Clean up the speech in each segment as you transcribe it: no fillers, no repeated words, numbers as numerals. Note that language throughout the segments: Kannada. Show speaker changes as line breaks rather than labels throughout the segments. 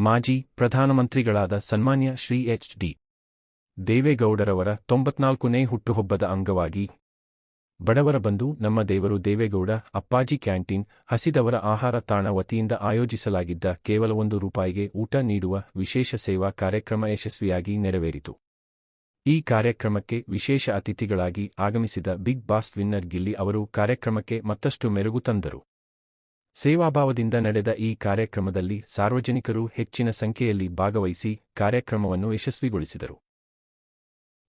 ಮಾಜಿ ಪ್ರಧಾನಮಂತ್ರಿಗಳಾದ ಸನ್ಮಾನ್ಯ ಶ್ರೀ ಎಚ್.ಡಿ. ದೇವೇಗೌಡರವರ 94ನೇ ಹುಟ್ಟುಹಬ್ಬದ ಅಂಗವಾಗಿ ಬಡವರ ಬಂಧು ನಮ್ಮ ದೇವರು ದೇವೇಗೌಡ ಅಪ್ಪಾಜಿ ಕ್ಯಾಂಟೀನ್ ಹಸಿದವರ ಆಹಾರ ತಾಣ ವತಿಯಿಂದ ಆಯೋಜಿಸಲಾಗಿದ್ದ ಕೇವಲ ₹1 ಊಟ ನೀಡುವ ವಿಶೇಷ ಸೇವಾ ಕಾರ್ಯಕ್ರಮ ಯಶಸ್ವಿಯಾಗಿ ನೆರವೇರಿತು. ಈ ಕಾರ್ಯಕ್ರಮಕ್ಕೆ ವಿಶೇಷ ಅತಿಥಿಗಳಾಗಿ ಆಗಮಿಸಿದ ಬಿಗ್ ಬಾಸ್ ವಿನ್ನರ್ ಗಿಲ್ಲಿ ಅವರು ಕಾರ್ಯಕ್ರಮಕ್ಕೆ ಮತ್ತಷ್ಟು ಮೆರುಗು ತಂದರು. ಸೇವಾಭಾವದಿಂದ ನಡೆದ ಈ ಕಾರ್ಯಕ್ರಮದಲ್ಲಿ ಸಾರ್ವಜನಿಕರು ಹೆಚ್ಚಿನ ಸಂಖ್ಯೆಯಲ್ಲಿ ಭಾಗವಹಿಸಿ ಕಾರ್ಯಕ್ರಮವನ್ನು ಯಶಸ್ವಿಗೊಳಿಸಿದರು.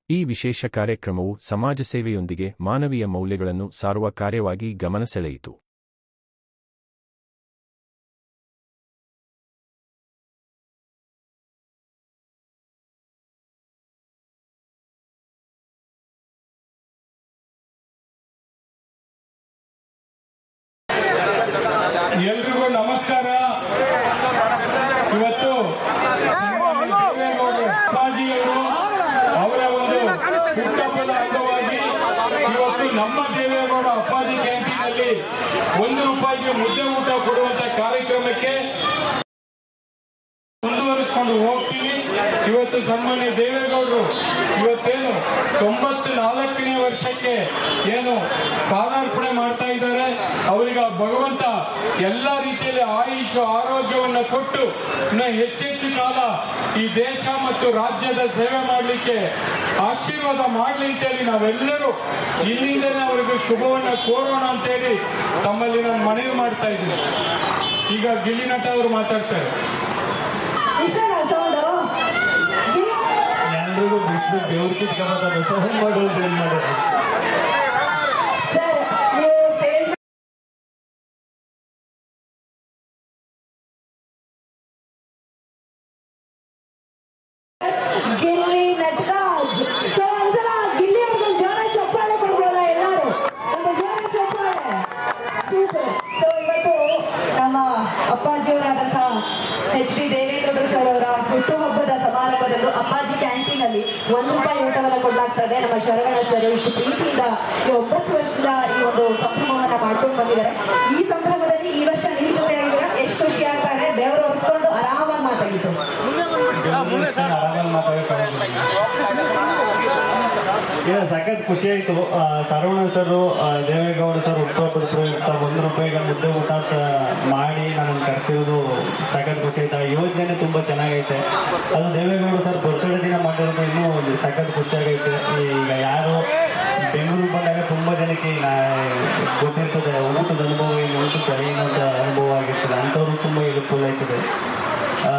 ಈ ವಿಶೇಷ ಕಾರ್ಯಕ್ರಮವು ಸಮಾಜ ಸೇವೆಯೊಂದಿಗೆ ಮಾನವೀಯ ಮೌಲ್ಯಗಳನ್ನು ಸಾರುವ ಕಾರ್ಯವಾಗಿ ಗಮನ ಸೆಳೆಯಿತು.
ಎಲ್ರಿಗೂ ನಮಸ್ಕಾರ. ಇವತ್ತು ಅಪ್ಪಾಜಿಯವರು ಅವರ ಒಂದು ಹುಟ್ಟುಹಬ್ಬದ ಅಂಗವಾಗಿ ಇವತ್ತು ನಮ್ಮ ದೇವೇಗೌಡ ಅಪ್ಪಾಜಿ ಕ್ಯಾಂಟೀನಲ್ಲಿ ₹1 ಮುದ್ದೆ ಊಟ ಕೊಡುವಂತ ಕಾರ್ಯಕ್ರಮಕ್ಕೆ ಮುಂದುವರಿಸಿಕೊಂಡು ಹೋಗ್ತೀವಿ. ಇವತ್ತು ಸನ್ಮಾನ್ಯ ದೇವೇಗೌಡರು ಇವತ್ತೇನು 94ನೇ ವರ್ಷಕ್ಕೆ ಏನು ಪಾದಾರ್ಪಣೆ ಮಾಡ್ತಾ ಇದ್ದಾರೆ. ಅವರಿಗೆ ಭಗವಂತ ಎಲ್ಲ ರೀತಿಯಲ್ಲಿ ಆಯುಷ್ ಆರೋಗ್ಯವನ್ನು ಕೊಟ್ಟು ಇನ್ನು ಹೆಚ್ಚೆಚ್ಚು ಕಾಲ ಈ ದೇಶ ಮತ್ತು ರಾಜ್ಯದ ಸೇವೆ ಮಾಡಲಿಕ್ಕೆ ಆಶೀರ್ವಾದ ಮಾಡಲಿ ಅಂತೇಳಿ ನಾವೆಲ್ಲರೂ ಇಲ್ಲಿಂದನೇ ಅವರಿಗೆ ಶುಭವನ್ನು ಕೋರೋಣ ಅಂತೇಳಿ ತಮ್ಮಲ್ಲಿ ನಾನು ಮನವಿ ಮಾಡ್ತಾ ಇದ್ದೀನಿ. ಈಗ ಗಿಲ್ಲಿ ನಟ ಅವರು ಮಾತಾಡ್ತಾರೆ. ಎಲ್ರಿಗೂ ಬಿಸಿಲು ದೇವ್ರ ಕಿತ್ಕೊಂಬ ಸಹನ್ ಮಾಡೋದು ಮಾಡೋದು
ಗಿಲ್ಲಿ ನಟರಾಜ್. ಒಂದ್ಸಲ ಗಿಲ್ಲಿ ಅವ್ರಿಗೆ ಜೋರ ಚಪ್ಪಾಳೆ ಕೊಡ್ಬೋದಾ ಎಲ್ಲರೂ? ಒಂದು ಜೋರ ಚಪ್ಪಾಳೆ. ಸೂಪರ್. ಇವತ್ತು ನಮ್ಮ ಅಪ್ಪಾಜಿಯವರಾದಂತಹ ಎಚ್.ಡಿ. ದೇವೇಗೌಡರು ಸರ್ ಅವರ ಹುಟ್ಟುಹಬ್ಬದ ಸಮಾರಂಭದಲ್ಲೂ ಅಪ್ಪಾಜಿ ಕ್ಯಾಂಟೀನ್ ಅಲ್ಲಿ ₹1 ಊಟವನ್ನು ಕೊಡಲಾಗ್ತದೆ. ನಮ್ಮ ಶರವಣ ಸರ್ ಇಷ್ಟು ಪ್ರೀತಿಯಿಂದ 9 ವರ್ಷದ ಈ ಒಂದು ಸಂಭ್ರಮವನ್ನ ಮಾಡ್ಕೊಂಡು ಬಂದಿದ್ದಾರೆ. ಈ ಸಂಭ್ರಮದಲ್ಲಿ ಈ ವರ್ಷ ನಿಮ್ ಜೊತೆ ಆಗಿದ್ರೆ ಎಷ್ಟು ಖುಷಿ ಆಗ್ತಾ ಇದೆ. ದೇವರು ಹೊರಿಸ್ಕೊಂಡು ಆರಾಮಾಗಿ ಮಾತಾಡಿಸು.
ಸಖತ್ ಖುಷಿ ಆಯ್ತು. ಶರವಣ ಸರ್ ದೇವೇಗೌಡ ಸರ್ ಹುಟ್ಟುಹಬ್ಬದ ಪ್ರಯುಕ್ತ ₹1 ಮುದ್ದೆ ಊಟ ಮಾಡಿ ನನ್ನನ್ನು ಕರೆಸಿರೋದು ಸಖತ್ ಖುಷಿ ಆಯ್ತು. ಆ ಯೋಜನೆ ತುಂಬಾ ಚೆನ್ನಾಗೈತೆ. ಅದು ದೇವೇಗೌಡ ಸರ್ ಬರ್ತಡೇ ದಿನ ಮಾಡಿರೋದು ಇನ್ನೂ ಸಖತ್ ಖುಷಿಯಾಗೈತೆ. ಈಗ ಯಾರು ಬೆಂಗಳೂರು ಬಂದಾಗ ತುಂಬಾ ಜನಕ್ಕೆ ಗೊತ್ತಿರ್ತದೆ ಊಟದ ಅನುಭವ ಏನು, ಊಟದ ಏನಂತ ಅನುಭವ ಆಗಿರ್ತದೆ. ಅಂಥವ್ರು ತುಂಬಾ ಹೆಲ್ಪ್ಫುಲ್ ಆಯ್ತದೆ.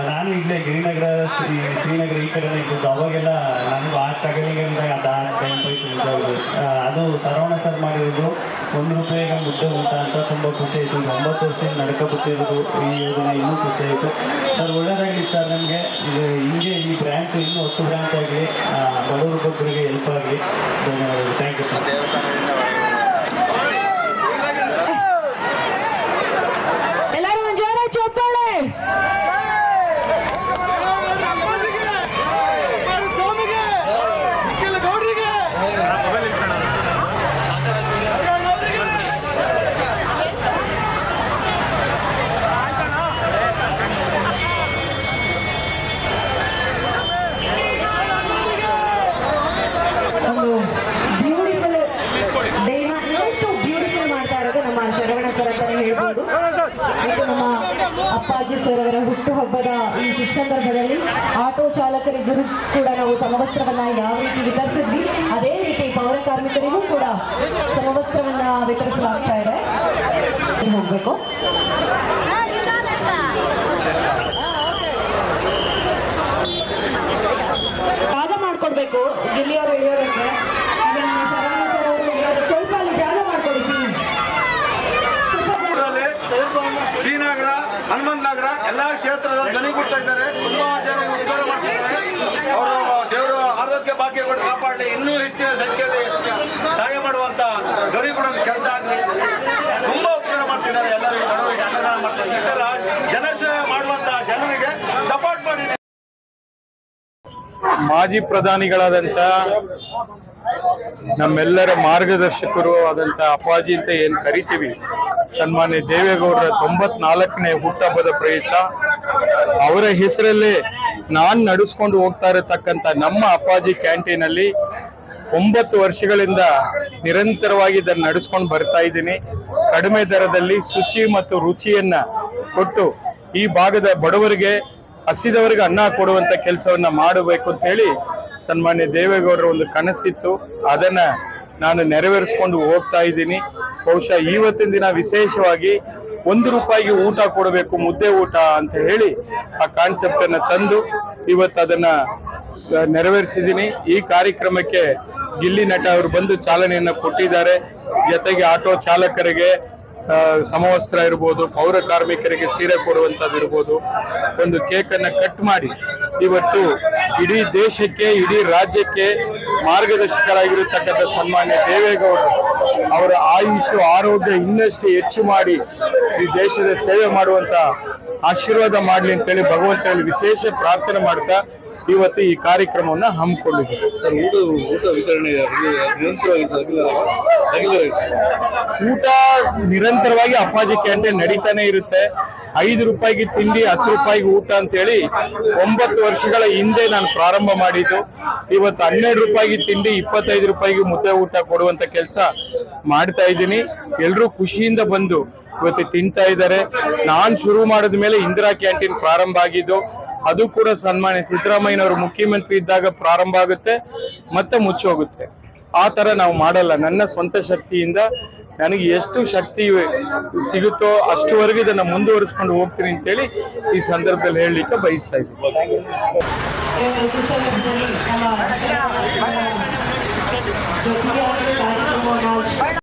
ನಾನು ಇಲ್ಲೇ ಗಿರಿನಗರ ಶ್ರೀನಗರ ಈ ಕಡೆ ಇದ್ದು ಅವಾಗೆಲ್ಲ ನನಗೂ ಆ ಸ್ಟ್ರಗಲಿಂಗ್ ನೆನಪಾಯ್ತು. ಅದು ಶರವಣ ಸರ್ ಮಾಡಿರೋದು ₹1 ಮುದ್ದೆ ಊಟ ಅಂತ ತುಂಬ ಖುಷಿ ಆಯಿತು. 9 ವರ್ಷದಿಂದ ನಡ್ಕೊಬಿಟ್ಟಿರೋದು ಈ ಯೋಜನೆ ಇನ್ನೂ ಖುಷಿ ಆಯಿತು. ಸರ್ ಒಳ್ಳೆಯದಾಗಲಿ ಸರ್. ನಮಗೆ ಇದು ಹಿಂಗೆ ಈ ಬ್ರ್ಯಾಂಚ್ ಇನ್ನೂ 10 ಬ್ರ್ಯಾಂಚ್ ಆಗಲಿ, ಬಡವರಿಗೊಬ್ಬರಿಗೆ ಹೆಲ್ಪ್ ಆಗಲಿ. ಧನ್ಯವಾದಗಳು. Thank you sir.
ಎಲ್ಲರೂ ಒಂದು ಜೋರ ಚಪ್ಪಾಳೆ. ಹೇಳ್ಬೋದು. ಮತ್ತು ನಮ್ಮ ಅಪ್ಪಾಜಿ ಸರ್ ಅವರ ಹುಟ್ಟುಹಬ್ಬದ ಈ ಸುಸಂದರ್ಭದಲ್ಲಿ ಆಟೋ ಚಾಲಕರಿಗೂ ಕೂಡ ನಾವು ಸಮವಸ್ತ್ರವನ್ನ ಯಾವ ರೀತಿ ವಿತರಿಸಿದ್ವಿ ಅದೇ ರೀತಿ ಪೌರ ಕಾರ್ಮಿಕರಿಗೂ ಕೂಡ ಸಮವಸ್ತ್ರವನ್ನ ವಿತರಿಸಲಾಗ್ತಾ ಇದೆ. ಹೋಗ್ಬೇಕು. ಜಾಗ ಮಾಡ್ಕೊಡ್ಬೇಕು ಗಿಲ್ಲಿಯವರು ಇಳಿಯೋದಕ್ಕೆ. ಸ್ವಲ್ಪ ಅಲ್ಲಿ ಜಾಗ ಮಾಡ್ಕೊಡಿ ಪ್ಲೀಸ್.
ಶ್ರೀನಗರ, ಹನುಮಂತ ನಗರ ಎಲ್ಲ ಕ್ಷೇತ್ರದಲ್ಲಿ ಧ್ವನಿ ಕೊಡ್ತಾ ಇದ್ದಾರೆ. ತುಂಬಾ ಜನ ಉಪಕಾರ ಮಾಡ್ತಾ ಇದ್ದಾರೆ. ಅವರು ದೇವರು ಆರೋಗ್ಯ ಭಾಗ್ಯ ಕೊಟ್ಟು ಕಾಪಾಡಲಿ, ಇನ್ನೂ ಹೆಚ್ಚಿನ ಸಂಖ್ಯೆಯಲ್ಲಿ ಸಹಾಯ ಮಾಡುವಂತ ಧ್ವನಿ ಕೊಡುವಂತ ಕೆಲಸ ಆಗಲಿ. ತುಂಬಾ ಉಪಕಾರ ಮಾಡ್ತಿದ್ದಾರೆ. ಎಲ್ಲರಿಗೂ ಬಡವರಿಗೆ ಅನ್ನದಾನ ಮಾಡ್ತಾರೆ. ಈ ತರ ಜನಸೇವೆ ಮಾಡುವಂತ ಜನರಿಗೆ ಸಪೋರ್ಟ್ ಮಾಡಿ.
ಮಾಜಿ ಪ್ರಧಾನಿಗಳಾದಂತ
ನಮ್ಮೆಲ್ಲರ ಮಾರ್ಗದರ್ಶಕರು ಆದಂಥ ಅಪ್ಪಾಜಿ ಅಂತ ಏನು ಕರಿತೀವಿ, ಸನ್ಮಾನ್ಯ ದೇವೇಗೌಡರ 94ನೇ ಹುಟ್ಟಹಬ್ಬದ ಪ್ರಯುಕ್ತ ಅವರ ಹೆಸರಲ್ಲೇ ನಾನು ನಡೆಸ್ಕೊಂಡು ಹೋಗ್ತಾ ಇರತಕ್ಕಂಥ ನಮ್ಮ ಅಪ್ಪಾಜಿ ಕ್ಯಾಂಟೀನಲ್ಲಿ 9 ವರ್ಷಗಳಿಂದ ನಿರಂತರವಾಗಿ ಇದನ್ನು ನಡೆಸ್ಕೊಂಡು ಬರ್ತಾ ಇದ್ದೀನಿ. ಕಡಿಮೆ ದರದಲ್ಲಿ ಶುಚಿ ಮತ್ತು ರುಚಿಯನ್ನ ಕೊಟ್ಟು ಈ ಭಾಗದ ಬಡವರಿಗೆ, ಹಸಿದವರಿಗೆ ಅನ್ನ ಕೊಡುವಂತ ಕೆಲಸವನ್ನ ಮಾಡಬೇಕು ಅಂತ ಹೇಳಿ ಸನ್ಮಾನ್ಯ ದೇವೇಗೌಡರ ಒಂದು ಕನಸಿತ್ತು. ಅದನ್ನ ನಾನು ನೆರವೇರಿಸ್ಕೊಂಡು ಹೋಗ್ತಾ ಇದ್ದೀನಿ. ಬಹುಶಃ ಇವತ್ತಿನ ದಿನ ವಿಶೇಷವಾಗಿ 1 ರೂಪಾಯಿಗೆ ಊಟ ಕೊಡಬೇಕು, ಮುದ್ದೆ ಊಟ ಅಂತ ಹೇಳಿ ಆ ಕಾನ್ಸೆಪ್ಟ್ ಅನ್ನ ತಂದು ಇವತ್ತು ಅದನ್ನ ನೆರವೇರಿಸಿದ್ದೀನಿ. ಈ ಕಾರ್ಯಕ್ರಮಕ್ಕೆ ಗಿಲ್ಲಿ ನಟ ಅವರು ಬಂದು ಚಾಲನೆಯನ್ನ ಕೊಟ್ಟಿದ್ದಾರೆ. ಜೊತೆಗೆ ಆಟೋ ಚಾಲಕರಿಗೆ ಸಮವಸ್ತ್ರ ಇರ್ಬೋದು, ಪೌರ ಕಾರ್ಮಿಕರಿಗೆ ಸೀರೆ ಕೊಡುವಂಥದ್ದು ಇರ್ಬೋದು, ಒಂದು ಕೇಕ್ ಅನ್ನ ಕಟ್ ಮಾಡಿ ಇವತ್ತು ಇಡೀ ದೇಶಕ್ಕೆ, ಇಡೀ ರಾಜ್ಯಕ್ಕೆ ಮಾರ್ಗದರ್ಶಕರಾಗಿರತಕ್ಕಂಥ ಸನ್ಮಾನ್ಯ ದೇವೇಗೌಡರು ಅವರ ಆಯುಷು ಆರೋಗ್ಯ ಇನ್ನಷ್ಟು ಹೆಚ್ಚು ಮಾಡಿ ಈ ದೇಶದ ಸೇವೆ ಮಾಡುವಂತ ಆಶೀರ್ವಾದ ಮಾಡಲಿ ಅಂತೇಳಿ ಭಗವಂತನಲ್ಲಿ ವಿಶೇಷ ಪ್ರಾರ್ಥನೆ ಮಾಡ್ತಾ ಇವತ್ತು ಈ ಕಾರ್ಯಕ್ರಮವನ್ನ ಹಮ್ಮಿಕೊಂಡಿದ್ದೀವಿ. ಊಟ ನಿರಂತರವಾಗಿ ಅಪ್ಪಾಜಿ ಕ್ಯಾಂಟೀನ್ ನಡೀತಾನೆ ಇರುತ್ತೆ. 5 ರೂಪಾಯಿಗೆ ತಿಂಡಿ, 10 ರೂಪಾಯಿಗೆ ಊಟ ಅಂತೇಳಿ 9 ವರ್ಷಗಳ ಹಿಂದೆ ನಾನು ಪ್ರಾರಂಭ ಮಾಡಿದ್ದು. ಇವತ್ತು 12 ರೂಪಾಯಿಗೆ ತಿಂಡಿ, 25 ರೂಪಾಯಿಗೆ ಮುದ್ದೆ ಊಟ ಕೊಡುವಂತ ಕೆಲಸ ಮಾಡ್ತಾ ಇದ್ದೀನಿ. ಎಲ್ಲರೂ ಖುಷಿಯಿಂದ ಬಂದು ಇವತ್ತು ತಿಂತಾ ಇದ್ದಾರೆ. ನಾನ್ ಶುರು ಮಾಡಿದ ಮೇಲೆ ಇಂದಿರಾ ಕ್ಯಾಂಟೀನ್ ಪ್ರಾರಂಭ ಆಗಿದ್ದು, ಅದು ಕೂಡ ಸನ್ಮಾನ್ಯ ಸಿದ್ದರಾಮಯ್ಯನವರು ಮುಖ್ಯಮಂತ್ರಿ ಇದ್ದಾಗ ಪ್ರಾರಂಭ ಆಗುತ್ತೆ ಮತ್ತೆ ಮುಚ್ಚೋಗುತ್ತೆ. ಆ ತರ ನಾವು ಮಾಡಲ್ಲ. ನನ್ನ ಸ್ವಂತ ಶಕ್ತಿಯಿಂದ ನನಗೆ ಎಷ್ಟು ಶಕ್ತಿ ಸಿಗುತ್ತೋ ಅಷ್ಟುವರೆಗೂ ಇದನ್ನ ಮುಂದುವರಿಸ್ಕೊಂಡು ಹೋಗ್ತೀನಿ ಅಂತೇಳಿ ಈ ಸಂದರ್ಭದಲ್ಲಿ ಹೇಳಲಿಕ್ಕೆ ಬಯಸ್ತಾ ಇದ್ದೀನಿ.
ಜೊತೆಗೆ ಕಾರ್ಯಕ್ರಮವನ್ನು